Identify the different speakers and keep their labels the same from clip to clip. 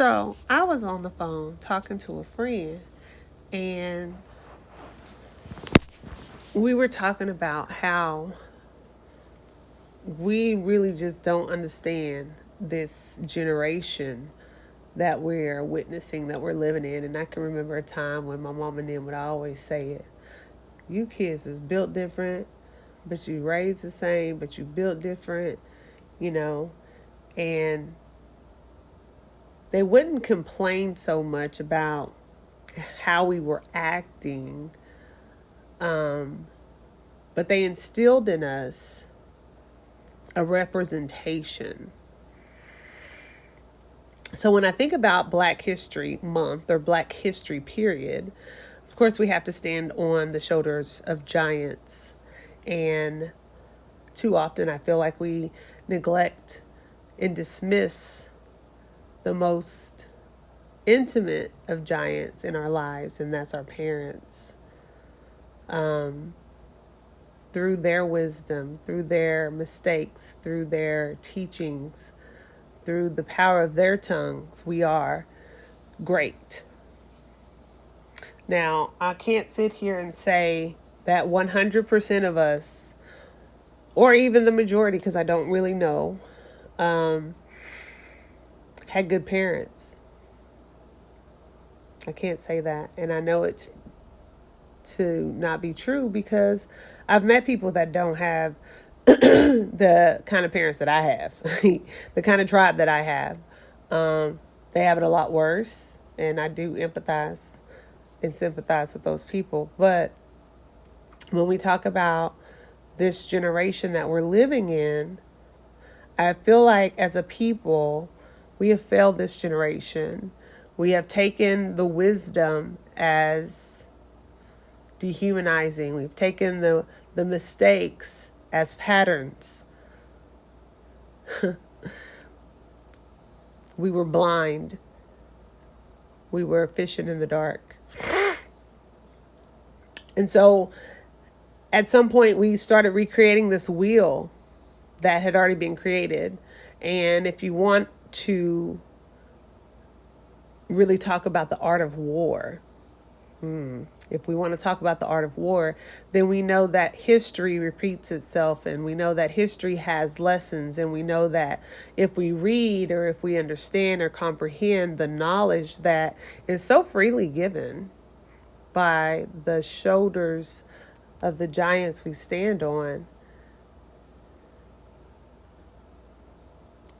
Speaker 1: So I was on the phone talking to a friend, and we were talking about how we really just don't understand this generation that we're witnessing, that we're living in. And I can remember a time when my mom and them would always say it: you kids is built different, but you raised the same, but you built different, you know. And they wouldn't complain so much about how we were acting, but they instilled in us a representation. So when I think about Black History Month or Black History period, of course we have to stand on the shoulders of giants. And too often I feel like we neglect and dismiss the most intimate of giants in our lives, and that's our parents. Through their wisdom, through their mistakes, through their teachings, through the power of their tongues, we are great. Now, I can't sit here and say that 100% of us, or even the majority, because I don't really know, had good parents. I can't say that. And I know it's to not be true because I've met people that don't have the kind of parents that I have, the kind of tribe that I have. They have it a lot worse, and I do empathize and sympathize with those people. But when we talk about this generation that we're living in, I feel like as a people, we have failed this generation. We have taken the wisdom as dehumanizing. We've taken the mistakes as patterns. We were blind. We were fishing in the dark. And so at some point we started recreating this wheel that had already been created. And if you want to really talk about the art of war, if we want to talk about the art of war, then we know that history repeats itself, and we know that history has lessons, and we know that if we read or if we understand or comprehend the knowledge that is so freely given by the shoulders of the giants we stand on,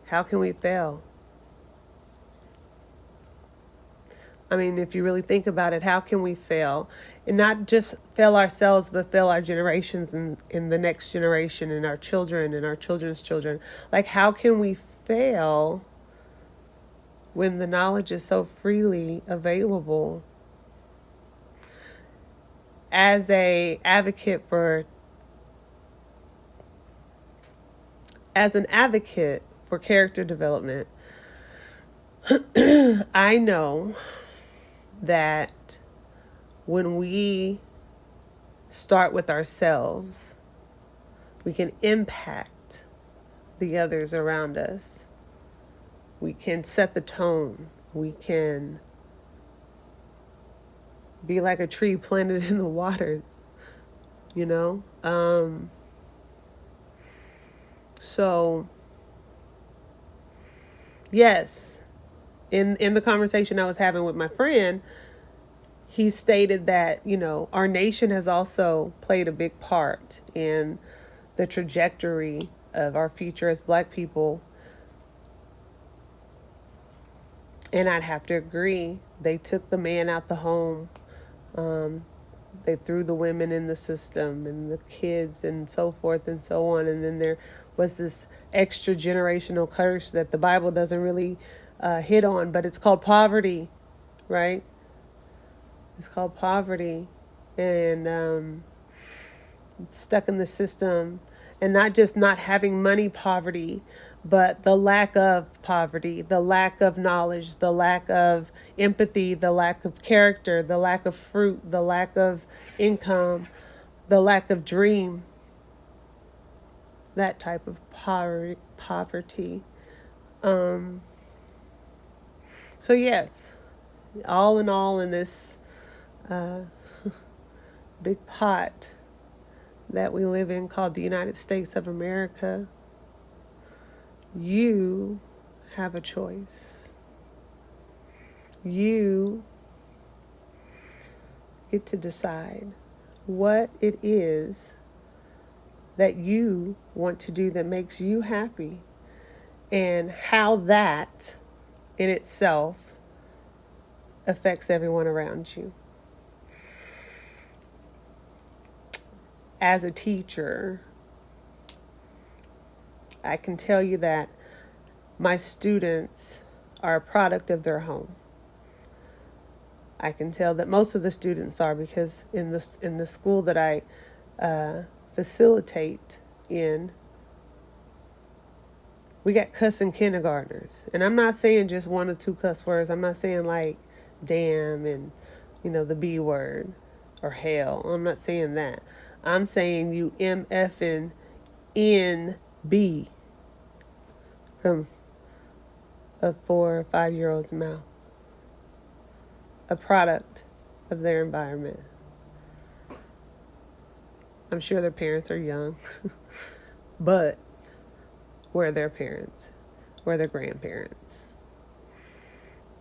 Speaker 1: how can we fail? I mean, if you really think about it, how can we fail? And not just fail ourselves, but fail our generations and in the next generation and our children and our children's children. Like, how can we fail when the knowledge is so freely available? As an advocate for character development, I know that when we start with ourselves, we can impact the others around us. We can set the tone. We can be like a tree planted in the water, you know? So, yes, in the conversation I was having with my friend, he stated that, our nation has also played a big part in the trajectory of our future as Black people. And I'd have to agree. They took the man out the home. They threw the women in the system and the kids and so forth and so on. And then there was this extra generational curse that the Bible doesn't really hit on, but it's called poverty, right? It's called poverty, and stuck in the system, and not just not having money poverty, but the lack of poverty, the lack of knowledge, the lack of empathy, the lack of character, the lack of fruit, the lack of income, the lack of dream, that type of poverty. So, yes, all in all, in this uh, big pot that we live in called the United States of America, you have a choice. You get to decide what it is that you want to do that makes you happy, and how that in itself affects everyone around you. As a teacher, I can tell you that my students are a product of their home. I can tell that most of the students are, because in the school that I facilitate in, we got cussing kindergartners. And I'm not saying just one or two cuss words. I'm not saying like damn and, the B word or hell. I'm not saying that. I'm saying you MFing N B from a 4 or 5 year old's mouth. A product of their environment. I'm sure their parents are young, but we're their parents. We're their grandparents.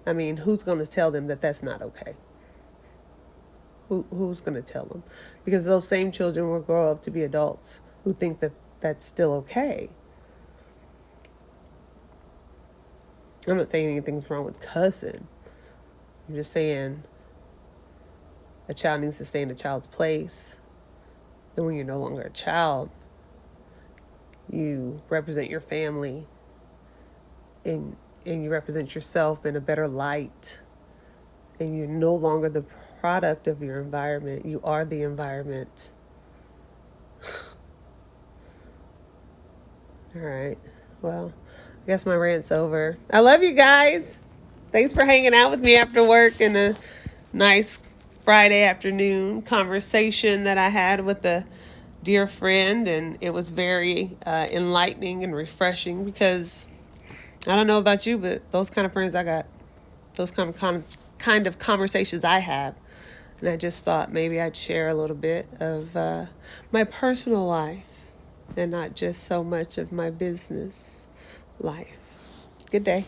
Speaker 1: I mean, who's going to tell them that that's not okay? Who's going to tell them? Because those same children will grow up to be adults who think that that's still okay. I'm not saying anything's wrong with cussing. I'm just saying a child needs to stay in a child's place. And when you're no longer a child, you represent your family and you represent yourself in a better light. And you're no longer the product of your environment. You are the environment. All right. Well, I guess my rant's over. I love you guys. Thanks for hanging out with me after work in a nice Friday afternoon conversation that I had with a dear friend. And it was very enlightening and refreshing, because I don't know about you, but those kind of friends I got, those kind of conversations I have. And I just thought maybe I'd share a little bit of my personal life and not just so much of my business life. Good day.